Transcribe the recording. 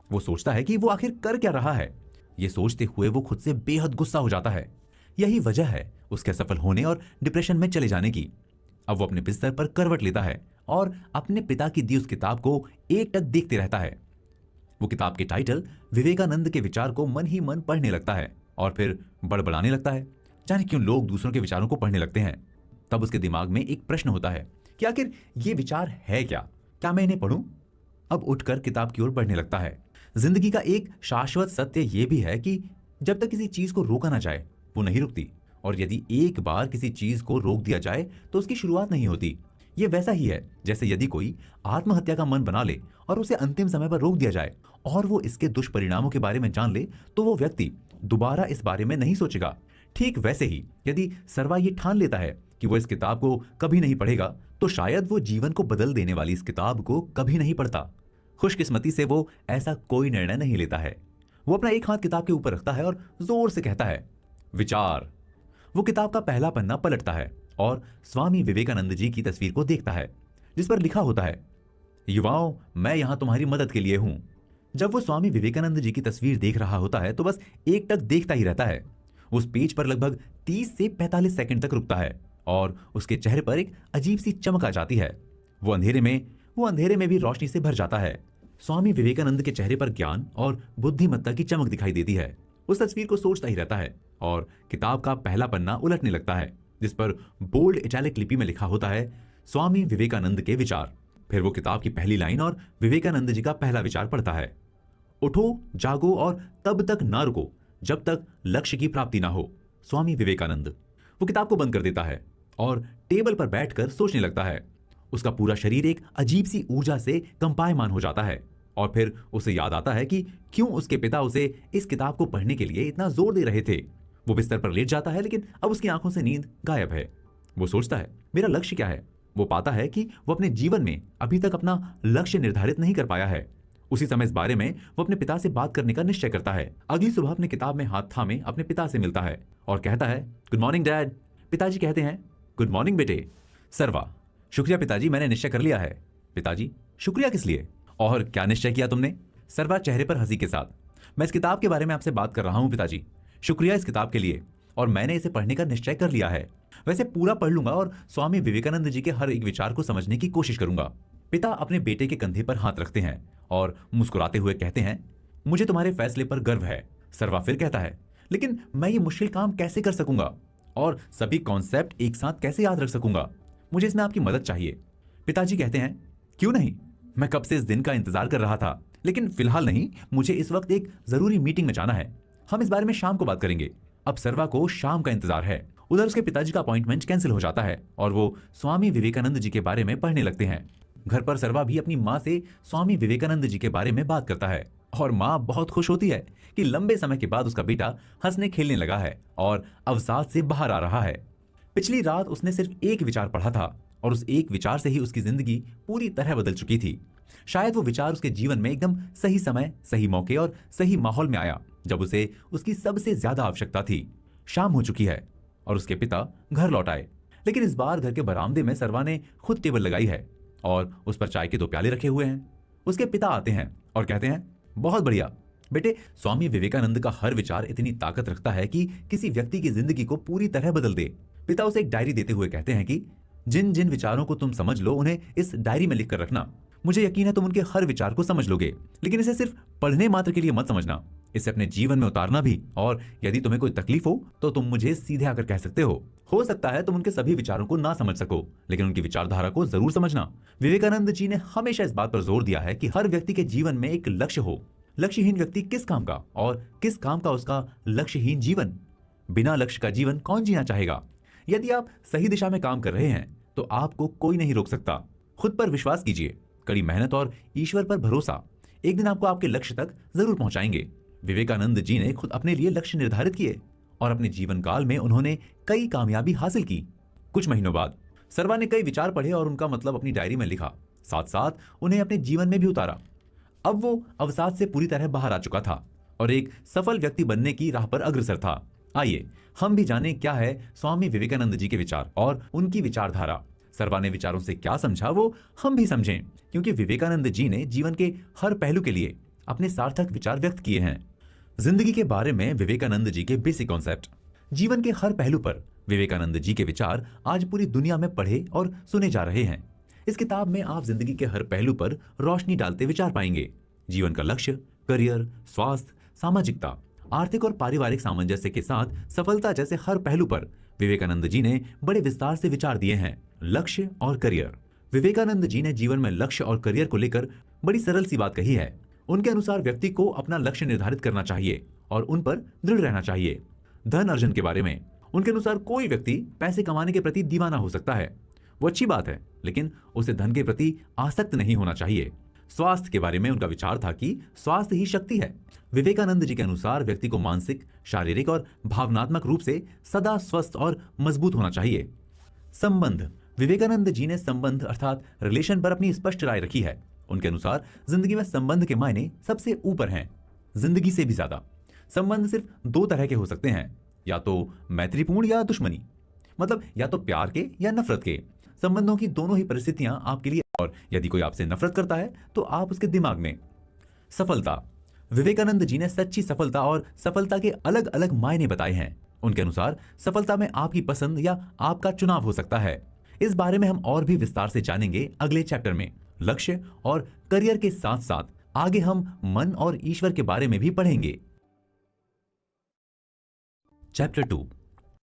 वो सोचता है कि वो आखिर कर क्या रहा है। ये सोचते हुए वो खुद से बेहद गुस्सा हो जाता है। यही वजह है उसके असफल होने और डिप्रेशन में चले जाने की। अब वो अपने बिस्तर पर करवट लेता है और अपने पिता की दी उस किताब को एकटक देखते रहता है। वो किताब के टाइटल विवेकानंद के विचार को मन ही मन पढ़ने लगता है और फिर बड़बड़ाने लगता है। जाने क्यों लोग दूसरों के विचारों को पढ़ने लगते हैं। तब उसके दिमाग में एक प्रश्न होता है कि आखिर ये विचार है क्या मैं इन्हें पढ़ूं? अब उठकर किताब की ओर बढ़ने लगता है। जिंदगी का एक शाश्वत सत्य यह भी है कि जब तक किसी चीज को रोका ना जाए वो नहीं रुकती, और यदि एक बार किसी चीज को रोक दिया जाए तो उसकी शुरुआत नहीं होती। ये वैसा ही है जैसे यदि कोई आत्महत्या का मन बना ले और उसे अंतिम समय पर रोक दिया जाए और वो इसके दुष्परिणामों के बारे में जान ले तो वो व्यक्ति दोबारा इस बारे में नहीं सोचेगा। ठीक वैसे ही यदि सर्वा ये ठान लेता है कि वो इस किताब को कभी नहीं पढ़ेगा तो शायद वो जीवन को बदल देने वाली इस किताब को कभी नहीं पढ़ता। खुशकिस्मती से वो ऐसा कोई निर्णय नहीं लेता है। वो अपना एक हाथ किताब के ऊपर रखता है और जोर से कहता है, विचार। वो किताब का पहला पन्ना पलटता है और स्वामी विवेकानंद जी की तस्वीर को देखता है जिस पर लिखा होता है, युवाओं, मैं यहां तुम्हारी मदद के लिए हूं। जब वो स्वामी विवेकानंद जी की तस्वीर देख रहा होता है तो बस एकटक देखता ही रहता है। उस पेज पर लगभग 30 से 45 सेकंड तक रुकता है और उसके चेहरे पर एक अजीब सी चमक आ जाती है। वो अंधेरे में भी रोशनी से भर जाता है। स्वामी विवेकानंद के चेहरे पर ज्ञान और बुद्धिमत्ता की चमक दिखाई देती है। उस तस्वीर को सोचता ही रहता है और किताब का पहला पन्ना उलटने लगता है जिस पर बोल्ड इटैलिक लिपि में लिखा होता है, स्वामी विवेकानंद के विचार। फिर वो किताब की पहली लाइन और विवेकानंद जी का पहला विचार पढ़ता है, उठो, जागो और तब तक ना रुको जब तक लक्ष्य की प्राप्ति ना हो, स्वामी विवेकानंद। वो किताब को बंद कर देता है और टेबल पर बैठकर सोचने लगता है। उसका पूरा शरीर एक अजीब सी ऊर्जा से कंपायमान हो जाता है और फिर उसे याद आता है कि क्यों उसके पिता उसे इस किताब को पढ़ने के लिए इतना जोर दे रहे थे। वो बिस्तर पर लेट जाता है लेकिन अब उसकी आंखों से नींद गायब है। वो सोचता है, मेरा लक्ष्य क्या है? वो पाता है कि वो अपने जीवन में अभी तक अपना लक्ष्य निर्धारित नहीं कर पाया है। उसी समय इस बारे में वो अपने पिता से बात करने का निश्चय करता है। अगली सुबह अपने किताब में हाथ थामे अपने पिता से मिलता है और कहता है, गुड मॉर्निंग डैड। पिताजी कहते हैं, गुड मॉर्निंग बेटे। सर्वा, शुक्रिया पिताजी, मैंने निश्चय कर लिया है। पिताजी, शुक्रिया किस लिए और क्या निश्चय किया तुमने? सर्वा चेहरे पर हंसी के साथ, मैं इस किताब के बारे में आपसे बात कर रहा हूं पिताजी। शुक्रिया इस किताब के लिए, और मैंने इसे पढ़ने का निश्चय कर लिया है। वैसे पूरा पढ़ लूंगा और स्वामी विवेकानंद जी के हर एक विचार को समझने की कोशिश करूंगा। पिता अपने बेटे के कंधे पर हाथ रखते हैं और मुस्कुराते हुए कहते हैं, मुझे तुम्हारे फैसले पर गर्व है। सर्वा फिर कहता है, लेकिन मैं ये मुश्किल काम कैसे कर सकूंगा और सभी कॉन्सेप्ट एक साथ कैसे याद रख सकूंगा? मुझे इसमें आपकी मदद चाहिए। पिताजी कहते हैं, क्यों नहीं, मैं कब से इस दिन का इंतजार कर रहा था, लेकिन फिलहाल नहीं, मुझे इस वक्त एक जरूरी मीटिंग में जाना है। हम इस बारे में शाम को बात करेंगे। अब सर्वा को शाम का इंतजार है। उधर उसके पिताजी का अपॉइंटमेंट कैंसिल हो जाता है और वो स्वामी विवेकानंद जी के बारे में पढ़ने लगते हैं। घर पर सर्वा भी अपनी माँ से स्वामी विवेकानंद जी के बारे में बात करता है और माँ बहुत खुश होती है कि लंबे समय के बाद उसका बेटा हंसने खेलने लगा है और अवसाद से बाहर आ रहा है। पिछली रात उसने सिर्फ एक विचार पढ़ा था और उस एक विचार से ही उसकी जिंदगी पूरी तरह बदल चुकी थी। शायद वो विचार उसके जीवन में एकदम सही समय, सही मौके और सही माहौल में आया जब उसे उसकी सबसे ज्यादा आवश्यकता थी। शाम हो चुकी है और उसके पिता घर लौट आए, लेकिन इस बार घर के बरामदे में सर्वा ने खुद टेबल लगाई है और उस पर चाय के 2 प्याले रखे हुए हैं। उसके पिता आते हैं और कहते हैं, बहुत बढ़िया बेटे, स्वामी विवेकानंद का हर विचार इतनी ताकत रखता है कि किसी व्यक्ति की जिंदगी को पूरी तरह बदल दे। पिता उसे एक डायरी देते हुए कहते हैं कि जिन जिन विचारों को तुम समझ लो उन्हें इस डायरी में लिख कर रखना। मुझे यकीन है तुम उनके हर विचार को समझ लोगे, लेकिन इसे सिर्फ पढ़ने मात्र के लिए मत समझना, इसे अपने जीवन में उतारना भी। और यदि तुम्हें कोई तकलीफ हो तो तुम मुझे सीधे आकर कह सकते हो सकता है तुम उनके सभी विचारों को ना समझ सको, लेकिन उनकी विचारधारा को जरूर समझना। विवेकानंद जी ने हमेशा इस बात पर जोर दिया है कि हर व्यक्ति के जीवन में एक लक्ष्य हो। लक्ष्यहीन व्यक्ति किस काम का, और किस काम का उसका लक्ष्यहीन जीवन। बिना लक्ष्य का जीवन कौन जीना चाहेगा? यदि आप सही दिशा में काम कर रहे हैं तो आपको कोई नहीं रोक सकता। खुद पर विश्वास कीजिए, कड़ी मेहनत और ईश्वर पर भरोसा एक दिन आपको आपके लक्ष्य तक जरूर पहुंचाएंगे। विवेकानंद जी ने खुद अपने लिए लक्ष्य निर्धारित किए और अपने जीवन काल में उन्होंने कई कामयाबी हासिल की। कुछ महीनों बाद सर्वा ने कई विचार पढ़े और उनका मतलब अपनी डायरी में लिखा, साथ साथ उन्हें अपने जीवन में भी उतारा। अब वो अवसाद से पूरी तरह बाहर आ चुका था और एक सफल व्यक्ति बनने की राह पर अग्रसर था। आइए हम भी जाने क्या है स्वामी विवेकानंद जी के विचार और उनकी विचारधारा। सर्वा ने विचारों से क्या समझा वो हम भी समझें, क्योंकि विवेकानंद जी ने जीवन के हर पहलू के लिए अपने सार्थक विचार व्यक्त किए हैं। जिंदगी के बारे में विवेकानंद जी के बेसिक कॉन्सेप्ट। जीवन के हर पहलू पर विवेकानंद जी के विचार आज पूरी दुनिया में पढ़े और सुने जा रहे हैं। इस किताब में आप जिंदगी के हर पहलू पर रोशनी डालते विचार पाएंगे। जीवन का लक्ष्य, करियर, स्वास्थ्य, सामाजिकता, आर्थिक और पारिवारिक सामंजस्य के साथ सफलता जैसे हर पहलू पर विवेकानंद जी ने बड़े विस्तार से विचार दिए हैं। लक्ष्य और करियर। विवेकानंद जी ने जीवन में लक्ष्य और करियर को लेकर बड़ी सरल सी बात कही है। उनके अनुसार व्यक्ति को अपना लक्ष्य निर्धारित करना चाहिए और उन पर दृढ़ रहना चाहिए। धन अर्जन के बारे में उनके अनुसार कोई व्यक्ति पैसे कमाने के प्रति दीवाना हो सकता है, वो अच्छी बात है, लेकिन उसे धन के प्रति आसक्त नहीं होना चाहिए। स्वास्थ्य के बारे में उनका विचार था कि स्वास्थ्य ही शक्ति है। विवेकानंद जी के अनुसार व्यक्ति को मानसिक, शारीरिक और भावनात्मक रूप से सदा स्वस्थ और मजबूत होना चाहिए। संबंध। विवेकानंद जी ने संबंध अर्थात रिलेशन पर अपनी स्पष्ट राय रखी है। उनके अनुसार जिंदगी में संबंध के मायने सबसे ऊपर हैं, जिंदगी से भी ज्यादा। संबंध सिर्फ दो तरह के हो सकते हैं, या तो मैत्रीपूर्ण या दुश्मनी, मतलब या तो प्यार के या नफरत के। संबंधों की दोनों ही परिस्थितियां आपके लिए, और यदि कोई आपसे नफरत करता है तो आप उसके दिमाग में। सफलता। विवेकानंद जी ने सच्ची सफलता और सफलता के अलग अलग मायने बताए हैं। उनके अनुसार सफलता में आपकी पसंद या आपका चुनाव हो सकता है। इस बारे में हम और भी विस्तार से जानेंगे अगले चैप्टर में। लक्ष्य और करियर के साथ साथ आगे हम मन और ईश्वर के बारे में भी पढ़ेंगे। चैप्टर 2,